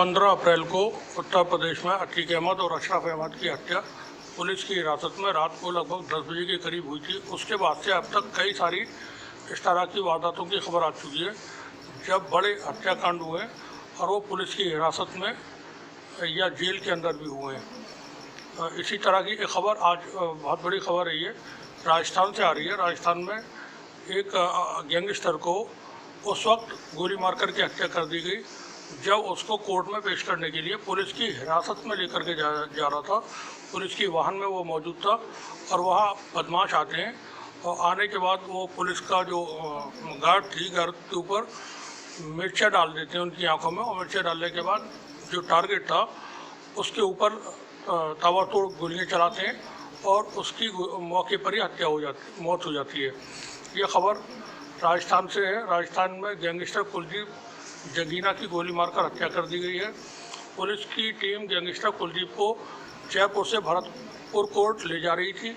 15 अप्रैल को उत्तर प्रदेश में अतीक अहमद और अशरफ अहमद की हत्या पुलिस की हिरासत में रात को लगभग 10 बजे के करीब हुई थी। उसके बाद से अब तक कई सारी इस तरह की वारदातों की खबर आ चुकी है, जब बड़े हत्याकांड हुए और वो पुलिस की हिरासत में या जेल के अंदर भी हुए हैं। इसी तरह की एक खबर आज बहुत बड़ी खबर रही है, राजस्थान से आ रही है। राजस्थान में एक गैंगस्टर को उस वक्त गोली मार करके हत्या कर दी गई जब उसको कोर्ट में पेश करने के लिए पुलिस की हिरासत में लेकर के जा रहा था। पुलिस की वाहन में वो मौजूद था और वहाँ बदमाश आते हैं और आने के बाद वो पुलिस का जो गार्ड थी, गार्ड के ऊपर मिर्चा डाल देते हैं उनकी आंखों में, और मिर्चा डालने के बाद जो टारगेट था उसके ऊपर ताबड़तोड़ गोलियाँ चलाते हैं और उसकी मौके पर ही मौत हो जाती है। ये खबर राजस्थान से है। राजस्थान में गैंगस्टर कुलदीप जगीना की गोली मारकर हत्या कर दी गई है। पुलिस की टीम गैंगस्टर कुलदीप को जयपुर से भरतपुर कोर्ट ले जा रही थी।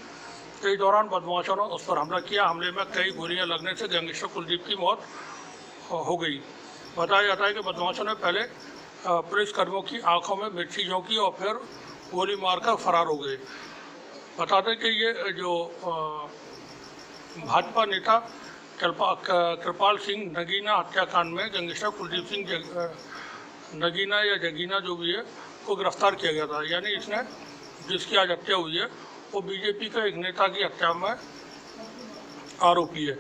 इस दौरान बदमाशों ने उस पर हमला किया। हमले में कई गोलियां लगने से गैंगस्टर कुलदीप की मौत हो गई। बताया जाता है कि बदमाशों ने पहले पुलिसकर्मियों की आंखों में मिर्ची झोंकी और फिर गोली मारकर फरार हो गए। बता दें कि ये जो भाजपा नेता कृपाल सिंह नगीना हत्याकांड में गैंगस्टर कुलदीप सिंह नगीना या जगीना जो भी है को गिरफ्तार किया गया था। यानी इसने जिसकी आज हत्या हुई है वो बीजेपी का एक नेता की हत्या में आरोपी है।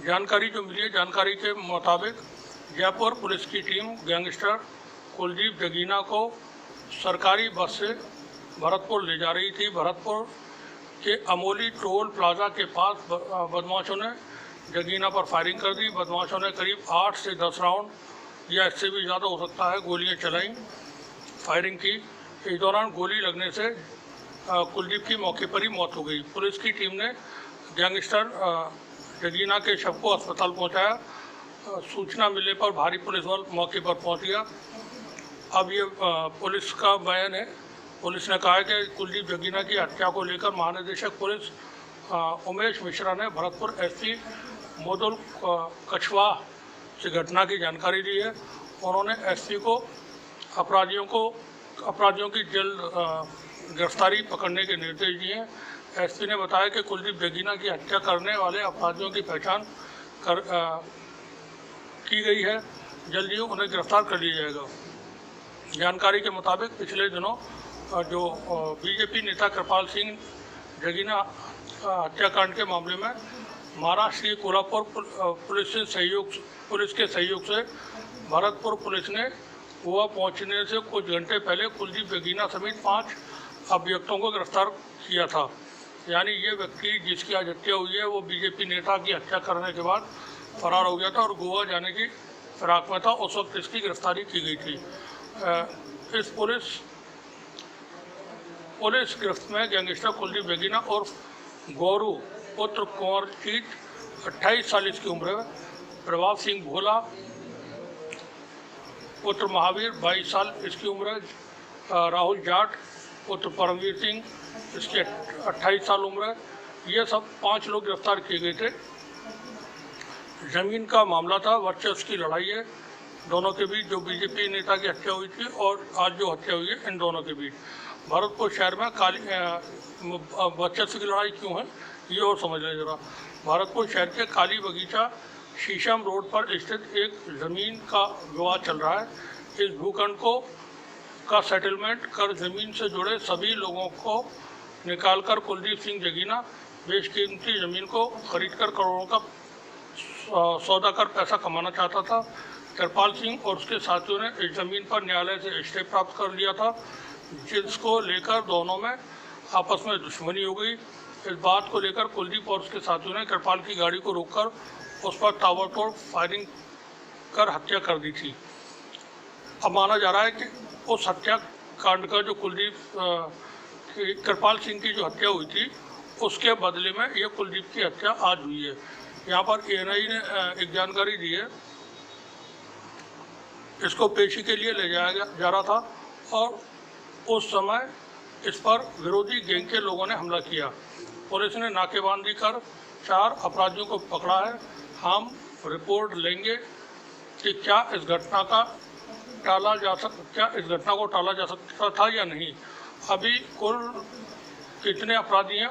जानकारी जो मिली है, जानकारी के मुताबिक जयपुर पुलिस की टीम गैंगस्टर कुलदीप जगीना को सरकारी बस से भरतपुर ले जा रही थी। भरतपुर के अमोली टोल प्लाजा के पास बदमाशों ने जगीना पर फायरिंग कर दी। बदमाशों ने करीब 8 से 10 राउंड या इससे भी ज़्यादा हो सकता है गोलियां चलाई, फायरिंग की। इस दौरान गोली लगने से कुलदीप की मौके पर ही मौत हो गई। पुलिस की टीम ने गैंगस्टर जगीना के शव को अस्पताल पहुंचाया। सूचना मिलने पर भारी पुलिस बल मौके पर पहुंच गया। अब ये पुलिस का बयान है। पुलिस ने कहा है कि कुलदीप जगीना की हत्या को लेकर महानिदेशक पुलिस उमेश मिश्रा ने भरतपुर एसपी मोदुल कछवा से घटना की जानकारी दी है। उन्होंने एसपी को अपराधियों की जल्द गिरफ्तारी पकड़ने के निर्देश दिए हैं। एसपी ने बताया कि कुलदीप जगीना की हत्या करने वाले अपराधियों की पहचान की गई है। जल्द ही उन्हें गिरफ्तार कर लिया जाएगा। जानकारी के मुताबिक पिछले दिनों जो बीजेपी नेता कृपाल सिंह जगीना हत्याकांड के मामले में महाराष्ट्र की कोल्हापुर पुलिस के सहयोग से भरतपुर पुलिस ने गोवा पहुंचने से कुछ घंटे पहले कुलदीप जगीना समेत 5 अभियुक्तों को गिरफ्तार किया था। यानी ये व्यक्ति जिसकी आज हत्या हुई है वो बीजेपी नेता की हत्या करने के बाद फरार हो गया था और गोवा जाने की फिराक में था। उस वक्त इसकी गिरफ्तारी की गई थी। इस पुलिस गिरफ्त में गैंगस्टर कुलदीप जगीना और गौरू पुत्र कुंवर जीत 28 साल इसकी उम्र है, प्रभाव सिंह भोला पुत्र महावीर 22 साल इसकी उम्र है, राहुल जाट पुत्र परमवीर सिंह इसकी 28 साल उम्र है। ये सब 5 लोग गिरफ्तार किए गए थे। जमीन का मामला था, वर्चस्व की लड़ाई है दोनों के बीच। जो बीजेपी नेता की हत्या हुई थी और आज जो हत्या हुई है इन दोनों के बीच। भरतपुर शहर में वर्चस्व की लड़ाई क्यों है ये और समझ लें जरा। भरतपुर शहर के काली बगीचा शीशम रोड पर स्थित एक ज़मीन का विवाद चल रहा है। इस भूखंड का सेटलमेंट कर ज़मीन से जुड़े सभी लोगों को निकालकर कुलदीप सिंह जगीना बेशकीमती ज़मीन को खरीदकर करोड़ों का सौदा कर पैसा कमाना चाहता था। कृपाल सिंह और उसके साथियों ने इस ज़मीन पर न्यायालय से स्टे प्राप्त कर लिया था, जिसको लेकर दोनों में आपस में दुश्मनी हो गई। इस बात को लेकर कुलदीप और उसके साथियों ने कृपाल की गाड़ी को रोककर उस पर ताबड़तोड़ फायरिंग कर हत्या कर दी थी। अब माना जा रहा है कि उस हत्याकांड का जो कृपाल सिंह की जो हत्या हुई थी उसके बदले में ये कुलदीप की हत्या आज हुई है। यहाँ पर एएनआई ने एक जानकारी दी है। इसको पेशी के लिए ले जाया जा रहा था और उस समय इस पर विरोधी गैंग के लोगों ने हमला किया। पुलिस ने नाकेबंदी कर 4 अपराधियों को पकड़ा है। हम रिपोर्ट लेंगे कि क्या इस घटना का टाला जा सकता, इस घटना को टाला जा सकता था या नहीं। अभी कुल कितने अपराधी हैं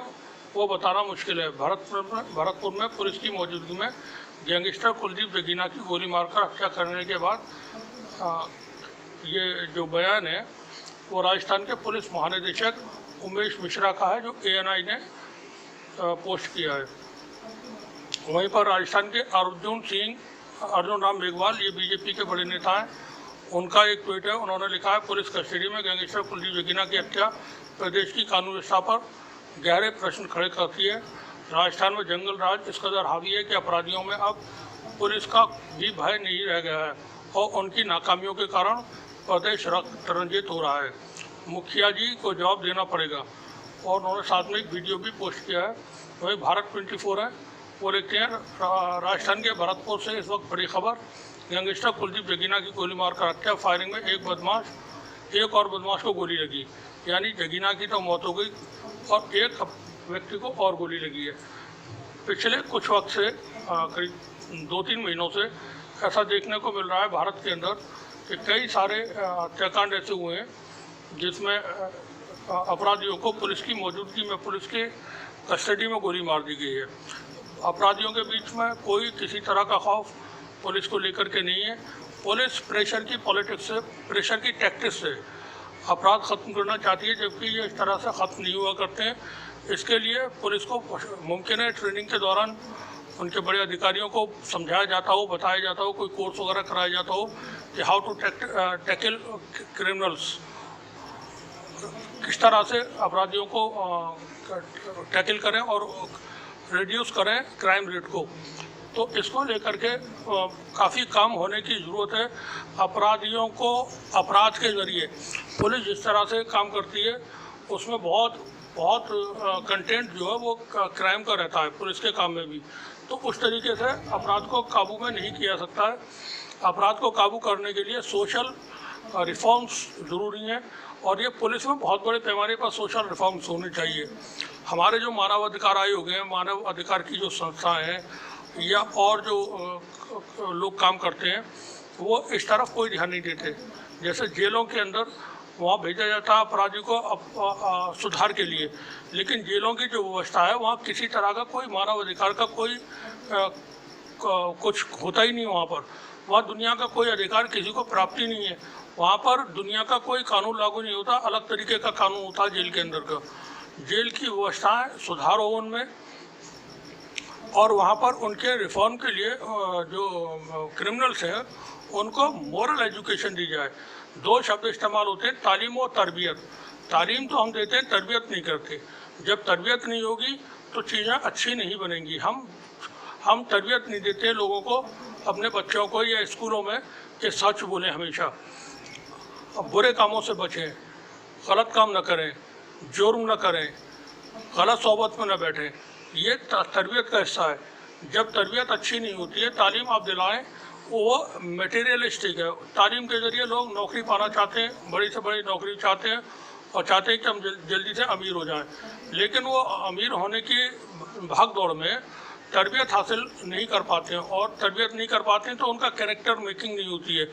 वो बताना मुश्किल है। भरतपुर में पुलिस की मौजूदगी में गैंगस्टर कुलदीप जगीना की गोली मारकर हत्या करने के बाद ये जो बयान है वो राजस्थान के पुलिस महानिदेशक उमेश मिश्रा का है, जो ANI ने पोस्ट किया है। वहीं पर राजस्थान के अर्जुन राम मेघवाल, ये बीजेपी के बड़े नेता हैं, उनका एक ट्वीट है। उन्होंने लिखा है, पुलिस कस्टडी में गैंगस्टर कुलदीप जगीना की हत्या प्रदेश की कानून व्यवस्था पर गहरे प्रश्न खड़े करती है। राजस्थान में जंगल राज इस कदर हावी है कि अपराधियों में अब पुलिस का भी भय नहीं रह गया है और उनकी नाकामियों के कारण प्रदेश रक्त रंजित हो रहा है। मुखिया जी को जवाब देना पड़ेगा। और उन्होंने साथ में एक वीडियो भी पोस्ट किया है। वही भारत 24 है, वो लिखते हैं, राजस्थान के भरतपुर से इस वक्त बड़ी खबर, गैंगस्टर कुलदीप जगीना की गोली मारकर हत्या, फायरिंग में एक और बदमाश को गोली लगी। यानी जगीना की तो मौत हो गई और एक व्यक्ति को और गोली लगी है। पिछले कुछ वक्त से करीब 2-3 महीनों से ऐसा देखने को मिल रहा है भारत के अंदर कि कई सारे हत्याकांड ऐसे हुए हैं जिसमें अपराधियों को पुलिस की मौजूदगी में, पुलिस के कस्टडी में गोली मार दी गई है। अपराधियों के बीच में कोई किसी तरह का खौफ पुलिस को लेकर के नहीं है। पुलिस प्रेशर की पॉलिटिक्स से, प्रेशर की टैक्टिक्स से अपराध ख़त्म करना चाहती है, जबकि ये इस तरह से ख़त्म नहीं हुआ करते हैं। इसके लिए पुलिस को मुमकिन है ट्रेनिंग के दौरान उनके बड़े अधिकारियों को समझाया जाता हो, बताया जाता हो, कोई कोर्स वगैरह कराया जाता हो कि हाउ टू टैकल क्रिमिनल्स, किस तरह से अपराधियों को टैकल करें और रिड्यूस करें क्राइम रेट को। तो इसको लेकर के काफ़ी काम होने की ज़रूरत है। अपराधियों को अपराध के ज़रिए पुलिस जिस तरह से काम करती है उसमें बहुत कंटेंट जो है वो क्राइम का रहता है पुलिस के काम में भी। तो उस तरीके से अपराध को काबू में नहीं किया सकता है। अपराध को काबू करने के लिए सोशल रिफॉर्म्स ज़रूरी हैं और ये पुलिस में बहुत बड़े पैमाने पर सोशल रिफॉर्म्स होने चाहिए। हमारे जो मानव अधिकार आयोग हैं, मानव अधिकार की जो संस्थाएं हैं या और जो लोग काम करते हैं, वो इस तरफ कोई ध्यान नहीं देते। जैसे जेलों के अंदर वहाँ भेजा जाता है अपराधी को सुधार के लिए, लेकिन जेलों की जो व्यवस्था है वहाँ किसी तरह का कोई मानव अधिकार का कोई कुछ होता ही नहीं। वहाँ दुनिया का कोई अधिकार किसी को प्राप्ति नहीं है। वहाँ पर दुनिया का कोई कानून लागू नहीं होता, अलग तरीके का कानून होता है जेल के अंदर का। जेल की व्यवस्थाएँ सुधार हो उनमें, और वहाँ पर उनके रिफॉर्म के लिए जो क्रिमिनल्स हैं उनको मोरल एजुकेशन दी जाए। 2 शब्द इस्तेमाल होते हैं, तालीम और तरबियत। तालीम तो हम देते हैं, तरबियत नहीं करते। जब तरबियत नहीं होगी तो चीज़ें अच्छी नहीं बनेंगी। हम तरबियत नहीं देते लोगों को, अपने बच्चों को या स्कूलों में कि सच बोलें हमेशा, बुरे कामों से बचें, गलत काम न करें, जुर्म न करें, गलत सोबत में न बैठें। ये तरबियत का हिस्सा है। जब तरबियत अच्छी नहीं होती है, तालीम आप दिलाएं वो मटेरियलिस्टिक है। तालीम के ज़रिए लोग नौकरी पाना चाहते हैं, बड़ी से बड़ी नौकरी चाहते हैं और चाहते हैं कि हम जल्दी से अमीर हो जाएं, लेकिन वो अमीर होने की भाग दौड़ में तरबियत हासिल नहीं कर पाते हैं, और तरबियत नहीं कर पाते हैं तो उनका कैरेक्टर मेकिंग नहीं होती है,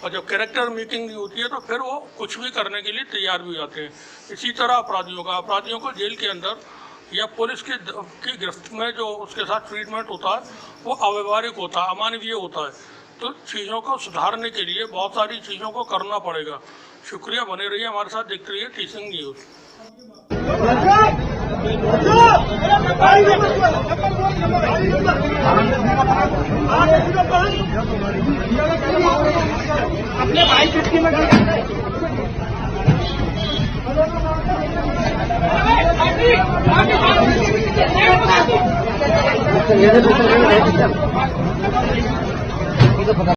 और जब कैरेक्टर मेकिंग नहीं होती है तो फिर वो कुछ भी करने के लिए तैयार भी हो जाते हैं। इसी तरह अपराधियों को जेल के अंदर या पुलिस की गिरफ्त में जो उसके साथ ट्रीटमेंट होता है वो अव्यवहारिक होता है, अमानवीय होता है। तो चीज़ों को सुधारने के लिए बहुत सारी चीज़ों को करना पड़ेगा। शुक्रिया, बने रहिए हमारे साथ, देखते रहिए टीचिंग न्यूज़। अपने भाई चुटकी में ये तो पता